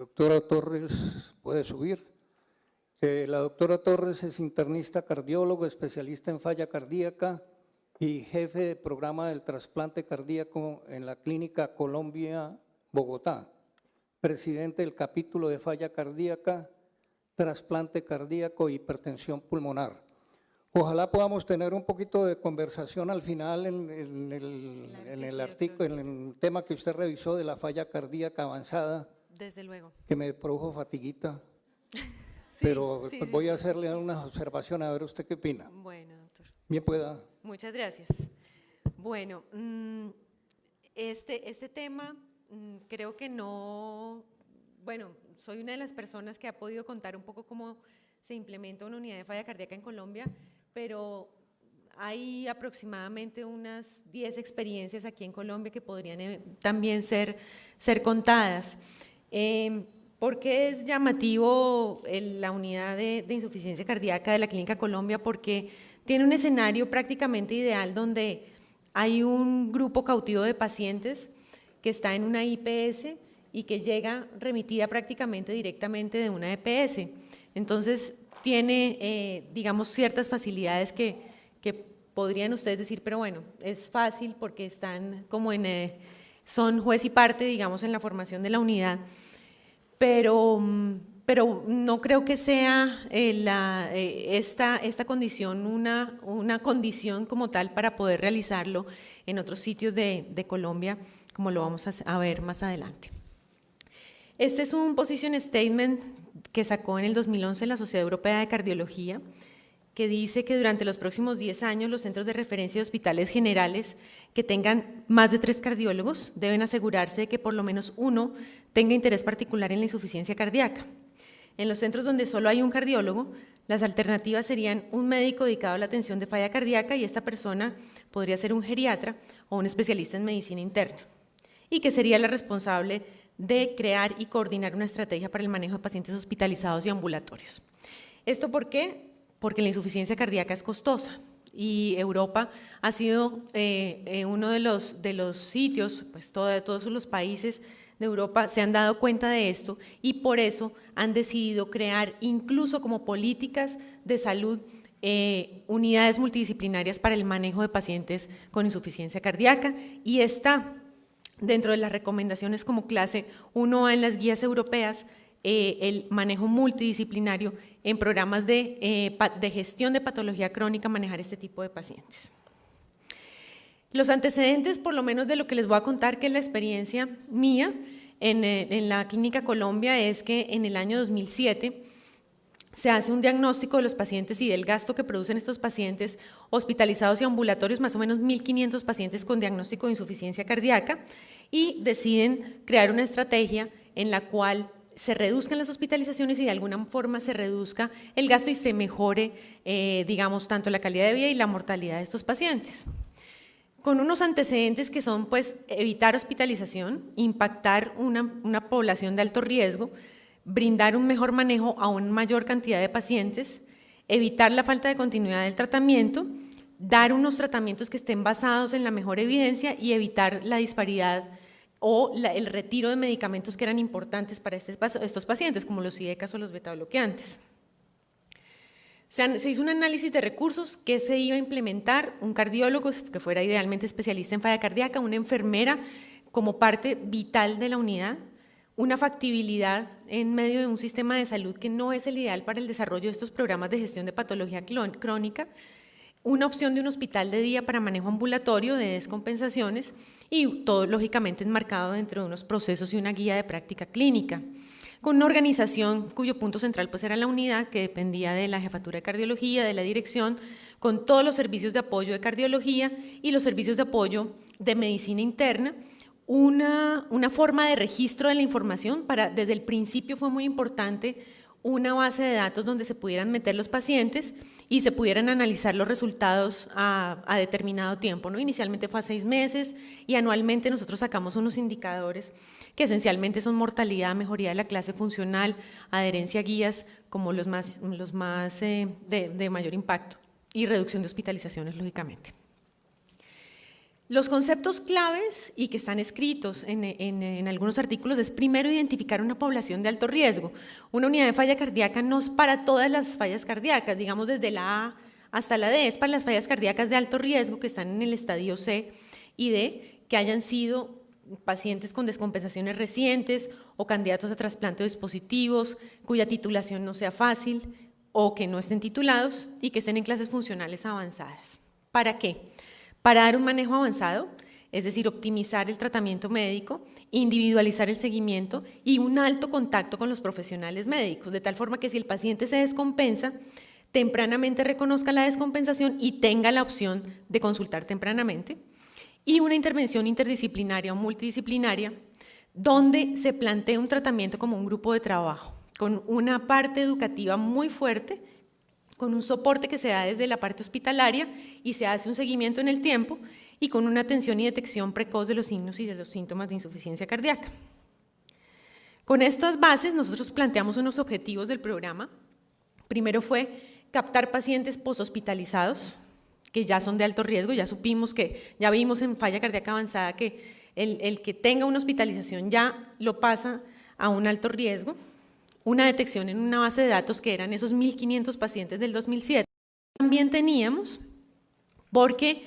Doctora Torres, puede subir. La doctora Torres es internista cardiólogo, especialista en falla cardíaca y jefe de programa del trasplante cardíaco en la Clínica Colombia, Bogotá. Presidente del capítulo de falla cardíaca, trasplante cardíaco e hipertensión pulmonar. Ojalá podamos tener un poquito de conversación al final en el artículo, en el tema que usted revisó de la falla cardíaca avanzada. Desde luego. Que me produjo fatiguita. Sí, pero sí, voy a sí. hacerle unas observaciones a ver usted qué opina. Bueno, doctor. Bien pueda. Muchas gracias. Bueno, este tema creo que no, bueno, soy una de las personas que ha podido contar un poco cómo se implementa una unidad de falla cardíaca en Colombia, pero hay aproximadamente unas 10 experiencias aquí en Colombia que podrían también ser contadas. ¿Por qué es llamativo la unidad de insuficiencia cardíaca de la Clínica Colombia? Porque tiene un escenario prácticamente ideal donde hay un grupo cautivo de pacientes que está en una IPS y que llega remitida prácticamente directamente de una EPS. Entonces tiene, digamos, ciertas facilidades que podrían ustedes decir, pero bueno, es fácil porque están como son juez y parte, digamos, en la formación de la unidad. Pero no creo que sea esta condición una condición como tal para poder realizarlo en otros sitios de Colombia, como lo vamos a ver más adelante. Este es un position statement que sacó en el 2011 la Sociedad Europea de Cardiología, que dice que durante los próximos 10 años los centros de referencia de hospitales generales que tengan más de 3 cardiólogos deben asegurarse de que por lo menos uno tenga interés particular en la insuficiencia cardíaca. En los centros donde solo hay un cardiólogo, las alternativas serían un médico dedicado a la atención de falla cardíaca y esta persona podría ser un geriatra o un especialista en medicina interna, y que sería la responsable de crear y coordinar una estrategia para el manejo de pacientes hospitalizados y ambulatorios. ¿Esto por qué? Porque la insuficiencia cardíaca es costosa y Europa ha sido uno de los sitios, pues todos los países de Europa se han dado cuenta de esto y por eso han decidido crear incluso como políticas de salud unidades multidisciplinarias para el manejo de pacientes con insuficiencia cardíaca y está dentro de las recomendaciones como clase 1A en las guías europeas el manejo multidisciplinario en programas de gestión de patología crónica, manejar este tipo de pacientes. Los antecedentes, por lo menos de lo que les voy a contar, que es la experiencia mía en la Clínica Colombia, es que en el año 2007 se hace un diagnóstico de los pacientes y del gasto que producen estos pacientes hospitalizados y ambulatorios, más o menos 1.500 pacientes con diagnóstico de insuficiencia cardíaca, y deciden crear una estrategia en la cual se reduzcan las hospitalizaciones y de alguna forma se reduzca el gasto y se mejore, digamos, tanto la calidad de vida y la mortalidad de estos pacientes. Con unos antecedentes que son, pues, evitar hospitalización, impactar una población de alto riesgo, brindar un mejor manejo a una mayor cantidad de pacientes, evitar la falta de continuidad del tratamiento, dar unos tratamientos que estén basados en la mejor evidencia y evitar la disparidad o el retiro de medicamentos que eran importantes para estos pacientes, como los IDECAS o los betabloqueantes. Se hizo un análisis de recursos que se iba a implementar, un cardiólogo que fuera idealmente especialista en falla cardíaca, una enfermera como parte vital de la unidad, una factibilidad en medio de un sistema de salud que no es el ideal para el desarrollo de estos programas de gestión de patología crónica, una opción de un hospital de día para manejo ambulatorio de descompensaciones y todo lógicamente enmarcado dentro de unos procesos y una guía de práctica clínica, con una organización cuyo punto central pues era la unidad que dependía de la jefatura de cardiología, de la dirección, con todos los servicios de apoyo de cardiología y los servicios de apoyo de medicina interna, una forma de registro de la información desde el principio fue muy importante una base de datos donde se pudieran meter los pacientes y se pudieran analizar los resultados a determinado tiempo, ¿no? Inicialmente fue a 6 meses y anualmente nosotros sacamos unos indicadores que esencialmente son mortalidad, mejoría de la clase funcional, adherencia a guías como los más de mayor impacto y reducción de hospitalizaciones, lógicamente. Los conceptos claves y que están escritos en algunos artículos es primero identificar una población de alto riesgo. Una unidad de falla cardíaca no es para todas las fallas cardíacas, digamos desde la A hasta la D, es para las fallas cardíacas de alto riesgo que están en el estadio C y D, que hayan sido pacientes con descompensaciones recientes o candidatos a trasplante de dispositivos, cuya titulación no sea fácil o que no estén titulados y que estén en clases funcionales avanzadas. ¿Para qué? Para dar un manejo avanzado, es decir, optimizar el tratamiento médico, individualizar el seguimiento y un alto contacto con los profesionales médicos, de tal forma que si el paciente se descompensa, tempranamente reconozca la descompensación y tenga la opción de consultar tempranamente, y una intervención interdisciplinaria o multidisciplinaria donde se plantea un tratamiento como un grupo de trabajo, con una parte educativa muy fuerte, con un soporte que se da desde la parte hospitalaria y se hace un seguimiento en el tiempo y con una atención y detección precoz de los signos y de los síntomas de insuficiencia cardíaca. Con estas bases nosotros planteamos unos objetivos del programa. Primero fue captar pacientes poshospitalizados que ya son de alto riesgo, ya vimos en falla cardíaca avanzada que el que tenga una hospitalización ya lo pasa a un alto riesgo. Una detección en una base de datos que eran esos 1.500 pacientes del 2007. También teníamos, porque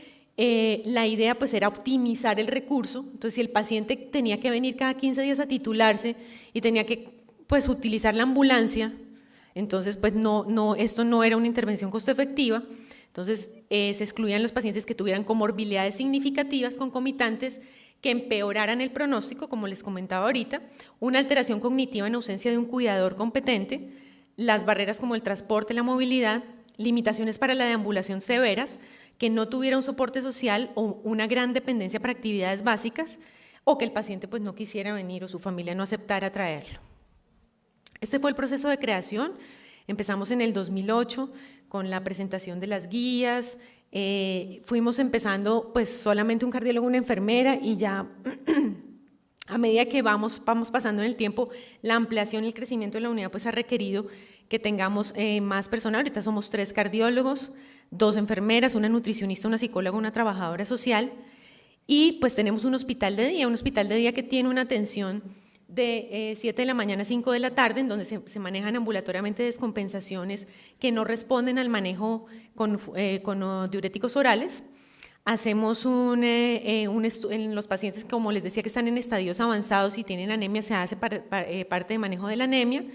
la idea pues era optimizar el recurso, entonces si el paciente tenía que venir cada 15 días a titularse y tenía que pues utilizar la ambulancia, entonces pues esto no era una intervención costo efectiva, entonces se excluían los pacientes que tuvieran comorbilidades significativas concomitantes que empeoraran el pronóstico, como les comentaba ahorita, una alteración cognitiva en ausencia de un cuidador competente, las barreras como el transporte, la movilidad, limitaciones para la deambulación severas, que no tuviera un soporte social o una gran dependencia para actividades básicas, o que el paciente pues no quisiera venir o su familia no aceptara traerlo. Este fue el proceso de creación. Empezamos en el 2008 con la presentación de las guías. Fuimos empezando pues solamente un cardiólogo, una enfermera y ya a medida que vamos pasando en el tiempo, la ampliación y el crecimiento de la unidad pues ha requerido que tengamos más personal. Ahorita somos 3 cardiólogos, 2 enfermeras, una nutricionista, una psicóloga, una trabajadora social y pues tenemos un hospital de día que tiene una atención de 7 de la mañana a 5 de la tarde, en donde se manejan ambulatoriamente descompensaciones que no responden al manejo con diuréticos orales. Hacemos en los pacientes, como les decía, que están en estadios avanzados y tienen anemia, se hace parte de manejo de la anemia.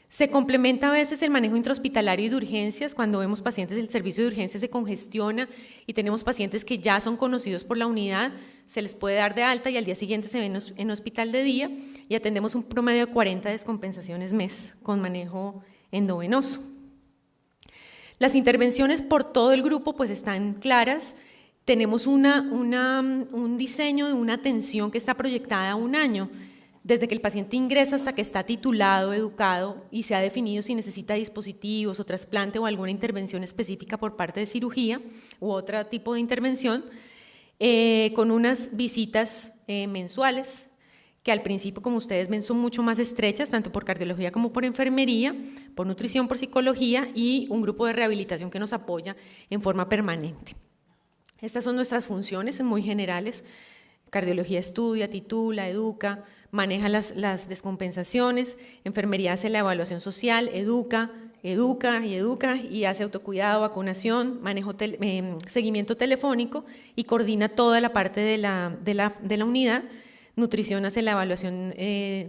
Se complementa a veces el manejo intrahospitalario y de urgencias, cuando vemos pacientes del servicio de urgencias se congestiona y tenemos pacientes que ya son conocidos por la unidad, se les puede dar de alta y al día siguiente se ven en hospital de día y atendemos un promedio de 40 descompensaciones mes con manejo endovenoso. Las intervenciones por todo el grupo pues están claras. Tenemos un diseño de una atención que está proyectada a un año, desde que el paciente ingresa hasta que está titulado, educado y se ha definido si necesita dispositivos o trasplante o alguna intervención específica por parte de cirugía u otro tipo de intervención, con unas visitas mensuales que al principio, como ustedes ven, son mucho más estrechas, tanto por cardiología como por enfermería, por nutrición, por psicología y un grupo de rehabilitación que nos apoya en forma permanente. Estas son nuestras funciones muy generales. Cardiología estudia, titula, educa, maneja las descompensaciones, enfermería hace la evaluación social, educa y hace autocuidado, vacunación, seguimiento telefónico y coordina toda la parte de la unidad. Nutrición hace la evaluación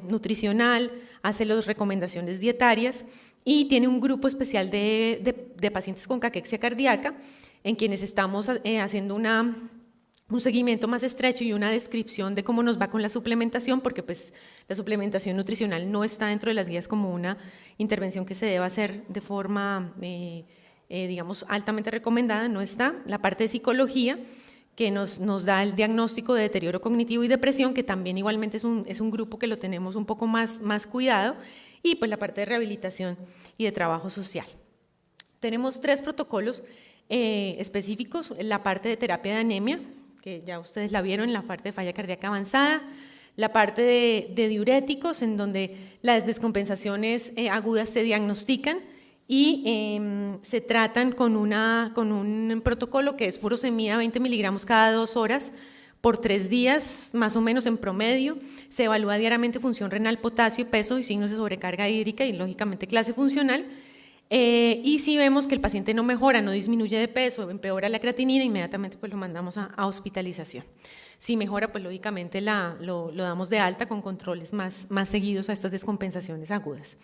nutricional, hace las recomendaciones dietarias y tiene un grupo especial de pacientes con caquexia cardíaca en quienes estamos haciendo un seguimiento más estrecho y una descripción de cómo nos va con la suplementación, porque pues la suplementación nutricional no está dentro de las guías como una intervención que se deba hacer de forma, digamos, altamente recomendada, no está. La parte de psicología, que nos da el diagnóstico de deterioro cognitivo y depresión, que también igualmente es un grupo que lo tenemos un poco más cuidado, y pues la parte de rehabilitación y de trabajo social. Tenemos 3 protocolos específicos, la parte de terapia de anemia, que ya ustedes la vieron en la parte de falla cardíaca avanzada, la parte de diuréticos, en donde las descompensaciones agudas se diagnostican y se tratan con un protocolo que es furosemida 20 miligramos cada 2 horas por 3 días, más o menos en promedio. Se evalúa diariamente función renal, potasio, peso y signos de sobrecarga hídrica y lógicamente clase funcional. Y si vemos que el paciente no mejora, no disminuye de peso, empeora la creatinina, inmediatamente pues lo mandamos a hospitalización. Si mejora, pues lógicamente lo damos de alta con controles más seguidos a estas descompensaciones agudas.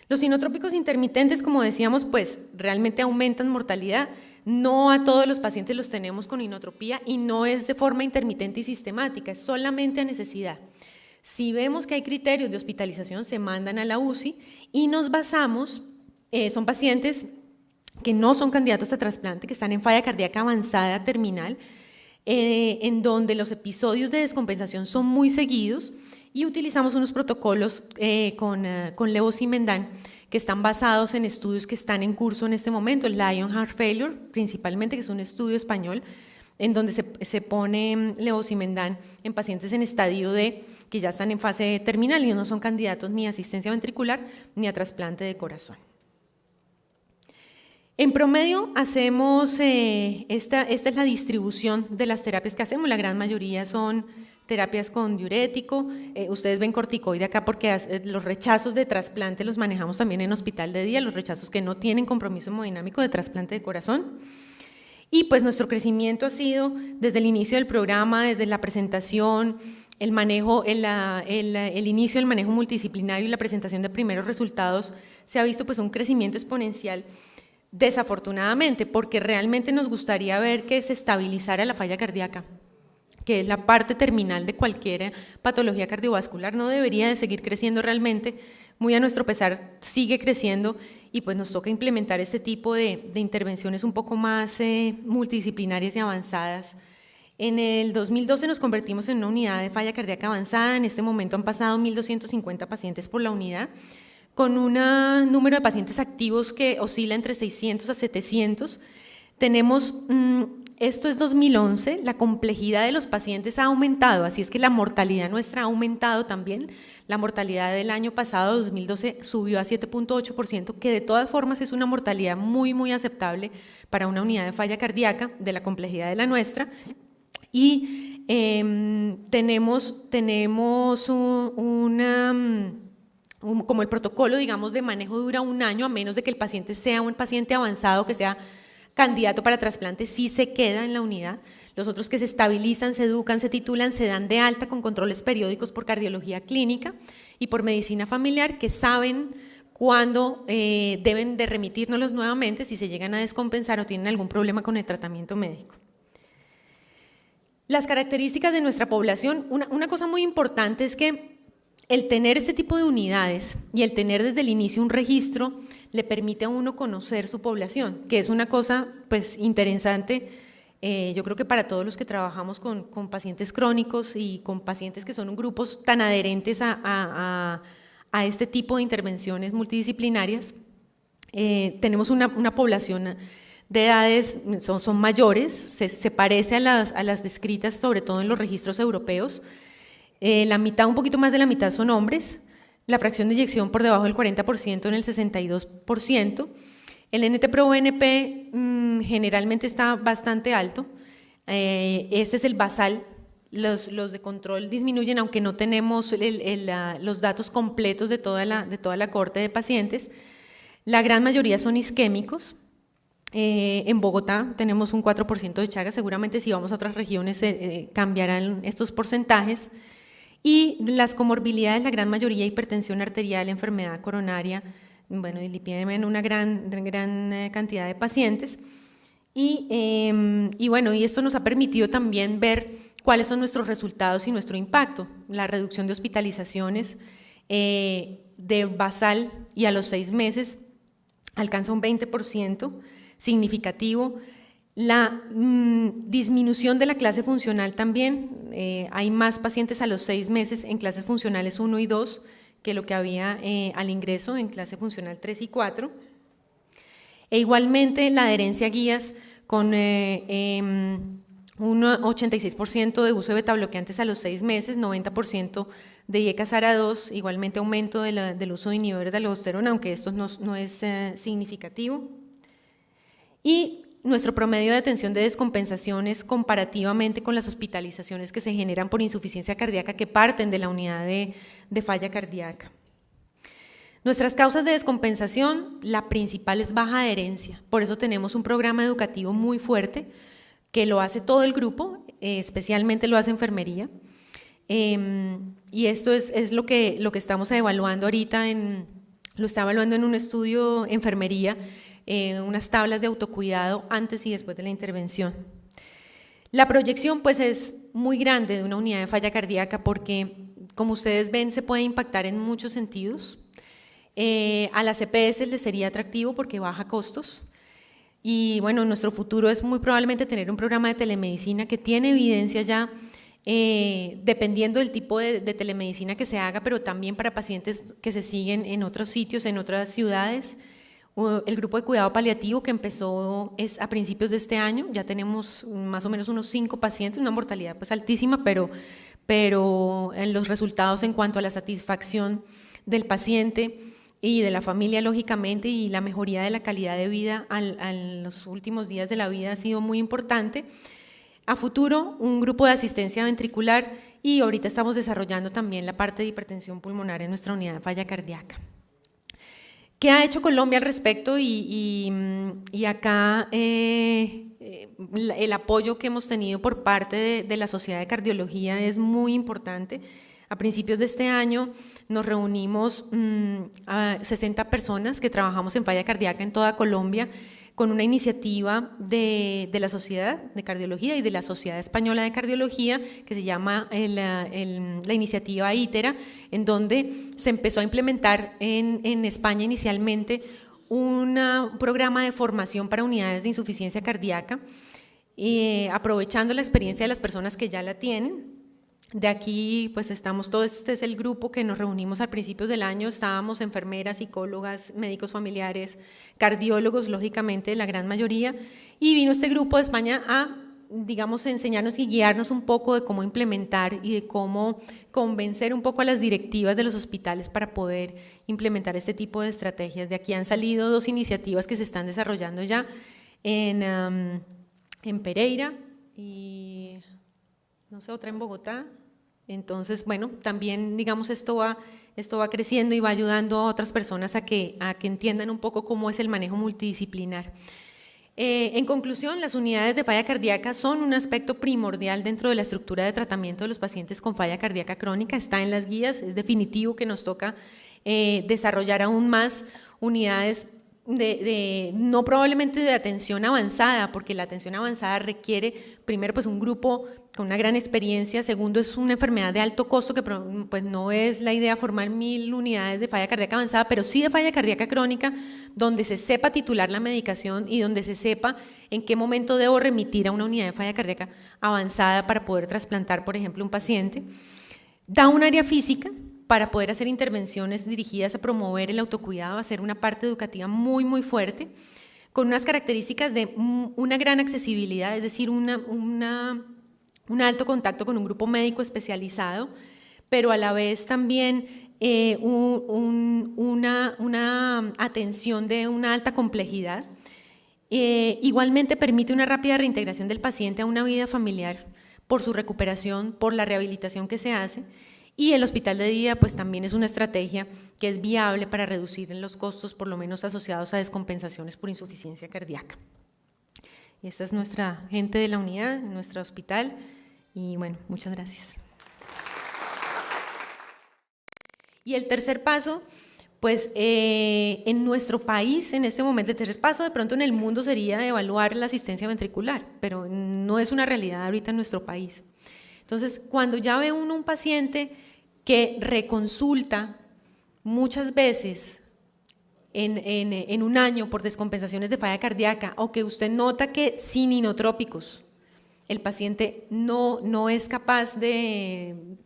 Los inotrópicos intermitentes, como decíamos, pues realmente aumentan mortalidad. No a todos los pacientes los tenemos con inotropía y no es de forma intermitente y sistemática, es solamente a necesidad. Si vemos que hay criterios de hospitalización, se mandan a la UCI y nos basamos, son pacientes que no son candidatos a trasplante, que están en falla cardíaca avanzada terminal, en donde los episodios de descompensación son muy seguidos y utilizamos unos protocolos con levosimendan que están basados en estudios que están en curso en este momento, el Lion Heart Failure principalmente, que es un estudio español, en donde se pone levosimendan en pacientes en estadio D, que ya están en fase terminal y no son candidatos ni a asistencia ventricular ni a trasplante de corazón. En promedio hacemos, esta es la distribución de las terapias que hacemos, la gran mayoría son terapias con diurético, ustedes ven corticoide acá porque los rechazos de trasplante los manejamos también en hospital de día, los rechazos que no tienen compromiso hemodinámico de trasplante de corazón. Y pues nuestro crecimiento ha sido desde el inicio del programa, desde la presentación, el manejo, el inicio del manejo multidisciplinario y la presentación de primeros resultados, se ha visto pues un crecimiento exponencial. Desafortunadamente, porque realmente nos gustaría ver que se estabilizara la falla cardíaca, que es la parte terminal de cualquier patología cardiovascular, no debería de seguir creciendo realmente, muy a nuestro pesar sigue creciendo y pues nos toca implementar este tipo de intervenciones un poco más multidisciplinarias y avanzadas. En el 2012 nos convertimos en una unidad de falla cardíaca avanzada, en este momento han pasado 1.250 pacientes por la unidad, con un número de pacientes activos que oscila entre 600 a 700. Tenemos, esto es 2011, la complejidad de los pacientes ha aumentado, así es que la mortalidad nuestra ha aumentado también. La mortalidad del año pasado, 2012, subió a 7.8%, que de todas formas es una mortalidad muy aceptable para una unidad de falla cardíaca, de la complejidad de la nuestra. Y tenemos como el protocolo, digamos, de manejo dura 1 año, a menos de que el paciente sea un paciente avanzado, que sea candidato para trasplante, sí se queda en la unidad. Los otros que se estabilizan, se educan, se titulan, se dan de alta con controles periódicos por cardiología clínica y por medicina familiar, que saben cuándo deben de remitirnos nuevamente si se llegan a descompensar o tienen algún problema con el tratamiento médico. Las características de nuestra población, una cosa muy importante es que el tener este tipo de unidades y el tener desde el inicio un registro le permite a uno conocer su población, que es una cosa pues interesante, yo creo que para todos los que trabajamos con pacientes crónicos y con pacientes que son grupos tan adherentes a este tipo de intervenciones multidisciplinarias, tenemos una población de edades, son mayores, se parece a las descritas sobre todo en los registros europeos. La mitad, un poquito más de la mitad son hombres, la fracción de eyección por debajo del 40% en el 62%. El NT-proBNP generalmente está bastante alto, este es el basal, los de control disminuyen aunque no tenemos los datos completos de toda la cohorte de pacientes. La gran mayoría son isquémicos. En Bogotá tenemos un 4% de Chagas, seguramente si vamos a otras regiones cambiarán estos porcentajes. Y las comorbilidades, la gran mayoría, hipertensión arterial, enfermedad coronaria, bueno, dislipidemia en una gran cantidad de pacientes. Y bueno, y esto nos ha permitido también ver cuáles son nuestros resultados y nuestro impacto. La reducción de hospitalizaciones de basal y a los 6 meses alcanza un 20%, significativo. La disminución de la clase funcional también, hay más pacientes a los 6 meses en clases funcionales 1 y 2 que lo que había al ingreso en clase funcional 3 y 4. E igualmente la adherencia a guías con un 86% de uso de betabloqueantes a los 6 meses, 90% de IECA-SARA2, igualmente aumento del uso de inhibidores de aldosterona, aunque esto no es significativo. Y nuestro promedio de atención de descompensaciones comparativamente con las hospitalizaciones que se generan por insuficiencia cardíaca que parten de la unidad de falla cardíaca. Nuestras causas de descompensación, la principal es baja adherencia, por eso tenemos un programa educativo muy fuerte que lo hace todo el grupo, especialmente lo hace enfermería, y esto es lo que estamos evaluando ahorita, lo está evaluando en un estudio enfermería, unas tablas de autocuidado antes y después de la intervención. La proyección pues es muy grande de una unidad de falla cardíaca porque, como ustedes ven, se puede impactar en muchos sentidos. A las EPS les sería atractivo porque baja costos y bueno, nuestro futuro es muy probablemente tener un programa de telemedicina que tiene evidencia ya, dependiendo del tipo de telemedicina que se haga, pero también para pacientes que se siguen en otros sitios, en otras ciudades. El grupo de cuidado paliativo que empezó a principios de este año, ya tenemos más o menos unos 5 pacientes, una mortalidad pues altísima, pero en los resultados en cuanto a la satisfacción del paciente y de la familia, lógicamente, y la mejoría de la calidad de vida en los últimos días de la vida ha sido muy importante. A futuro, un grupo de asistencia ventricular y ahorita estamos desarrollando también la parte de hipertensión pulmonar en nuestra unidad de falla cardíaca. ¿Qué ha hecho Colombia al respecto? Y acá el apoyo que hemos tenido por parte de la Sociedad de Cardiología es muy importante. A principios de este año nos reunimos a 60 personas que trabajamos en falla cardíaca en toda Colombia con una iniciativa de la Sociedad de Cardiología y de la Sociedad Española de Cardiología que se llama la iniciativa ITERA, en donde se empezó a implementar en España inicialmente un programa de formación para unidades de insuficiencia cardíaca, aprovechando la experiencia de las personas que ya la tienen. De aquí pues estamos todos, este es el grupo que nos reunimos al principio del año, estábamos enfermeras, psicólogas, médicos familiares, cardiólogos, lógicamente la gran mayoría, y vino este grupo de España a, digamos, enseñarnos y guiarnos un poco de cómo implementar y de cómo convencer un poco a las directivas de los hospitales para poder implementar este tipo de estrategias. De aquí han salido 2 iniciativas que se están desarrollando ya en Pereira y no sé, otra en Bogotá. Entonces, bueno, también, digamos, esto va creciendo y va ayudando a otras personas a que entiendan un poco cómo es el manejo multidisciplinar. En conclusión, las unidades de falla cardíaca son un aspecto primordial dentro de la estructura de tratamiento de los pacientes con falla cardíaca crónica, está en las guías, es definitivo que nos toca desarrollar aún más unidades no probablemente de atención avanzada, porque la atención avanzada requiere, primero, pues un grupo con una gran experiencia, segundo, es una enfermedad de alto costo, que pues no es la idea formar 1000 unidades de falla cardíaca avanzada, pero sí de falla cardíaca crónica, donde se sepa titular la medicación y donde se sepa en qué momento debo remitir a una unidad de falla cardíaca avanzada para poder trasplantar, por ejemplo, un paciente. Da un área física para poder hacer intervenciones dirigidas a promover el autocuidado, a hacer una parte educativa muy, muy fuerte, con unas características de una gran accesibilidad, es decir, un alto contacto con un grupo médico especializado, pero a la vez también una atención de una alta complejidad. Igualmente permite una rápida reintegración del paciente a una vida familiar por su recuperación, por la rehabilitación que se hace. Y el hospital de día pues también es una estrategia que es viable para reducir los costos, por lo menos asociados a descompensaciones por insuficiencia cardíaca. Y esta es nuestra gente de la unidad, nuestro hospital, y bueno, muchas gracias. Y el tercer paso, pues en nuestro país, en este momento, el tercer paso de pronto en el mundo sería evaluar la asistencia ventricular, pero no es una realidad ahorita en nuestro país. Entonces, cuando ya ve uno un paciente que reconsulta muchas veces en un año por descompensaciones de falla cardíaca, o que usted nota que sin inotrópicos el paciente no es capaz de,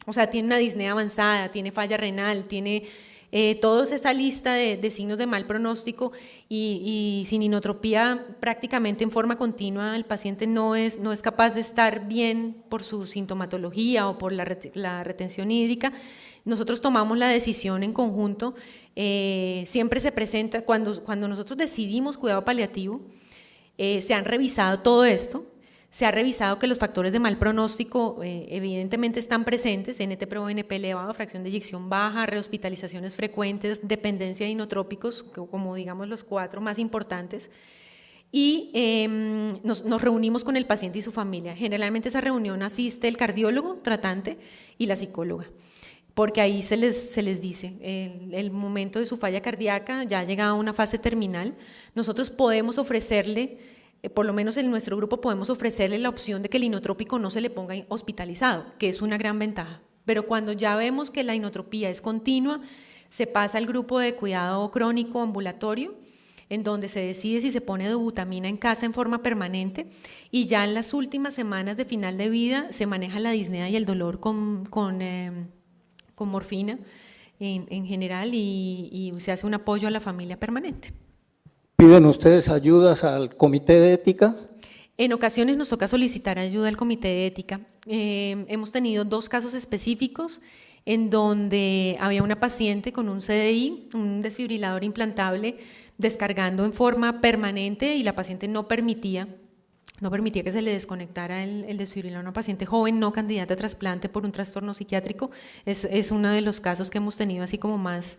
o sea, tiene una disnea avanzada, tiene falla renal, tiene toda esa lista de signos de mal pronóstico y sin inotropía prácticamente en forma continua, el paciente no es capaz de estar bien por su sintomatología o por la retención hídrica. Nosotros tomamos la decisión en conjunto, siempre se presenta, cuando nosotros decidimos cuidado paliativo, Se han revisado todo esto, se ha revisado que los factores de mal pronóstico evidentemente están presentes, NT-proBNP elevado, fracción de eyección baja, rehospitalizaciones frecuentes, dependencia de inotrópicos, como digamos los 4 más importantes, y nos reunimos con el paciente y su familia. Generalmente esa reunión asiste el cardiólogo tratante y la psicóloga, porque ahí se les dice el momento de su falla cardíaca, ya ha llegado a una fase terminal. Nosotros podemos ofrecerle, por lo menos en nuestro grupo podemos ofrecerle la opción de que el inotrópico no se le ponga hospitalizado, que es una gran ventaja. Pero cuando ya vemos que la inotropía es continua, se pasa al grupo de cuidado crónico ambulatorio, en donde se decide si se pone dobutamina en casa en forma permanente, y ya en las últimas semanas de final de vida se maneja la disnea y el dolor con morfina en general, y se hace un apoyo a la familia permanente. ¿Piden ustedes ayudas al comité de ética? En ocasiones nos toca solicitar ayuda al comité de ética. Hemos tenido 2 casos específicos en donde había una paciente con un CDI, un desfibrilador implantable, descargando en forma permanente, y la paciente no permitía que se le desconectara el desfibrilador. Una paciente joven, no candidata a trasplante por un trastorno psiquiátrico. Es uno de los casos que hemos tenido así como más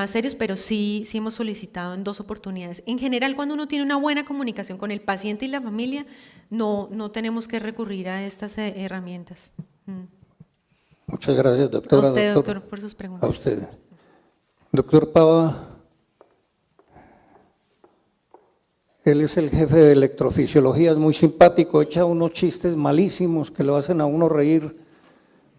serios, pero sí hemos solicitado en 2 oportunidades. En general, cuando uno tiene una buena comunicación con el paciente y la familia, no tenemos que recurrir a estas herramientas. Muchas gracias, doctora. A usted, doctor, por sus preguntas. A usted. Doctor Pava, él es el jefe de electrofisiología, es muy simpático, echa unos chistes malísimos que lo hacen a uno reír,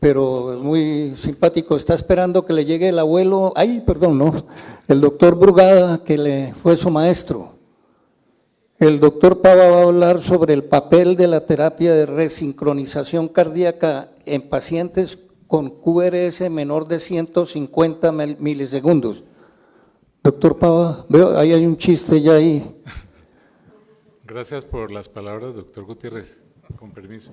pero es muy simpático. Está esperando que le llegue el abuelo, el doctor Brugada, que fue su maestro. El doctor Pava va a hablar sobre el papel de la terapia de resincronización cardíaca en pacientes con QRS menor de 150 milisegundos. Doctor Pava, veo, ahí hay un chiste ya ahí. Gracias por las palabras, doctor Gutiérrez, con permiso.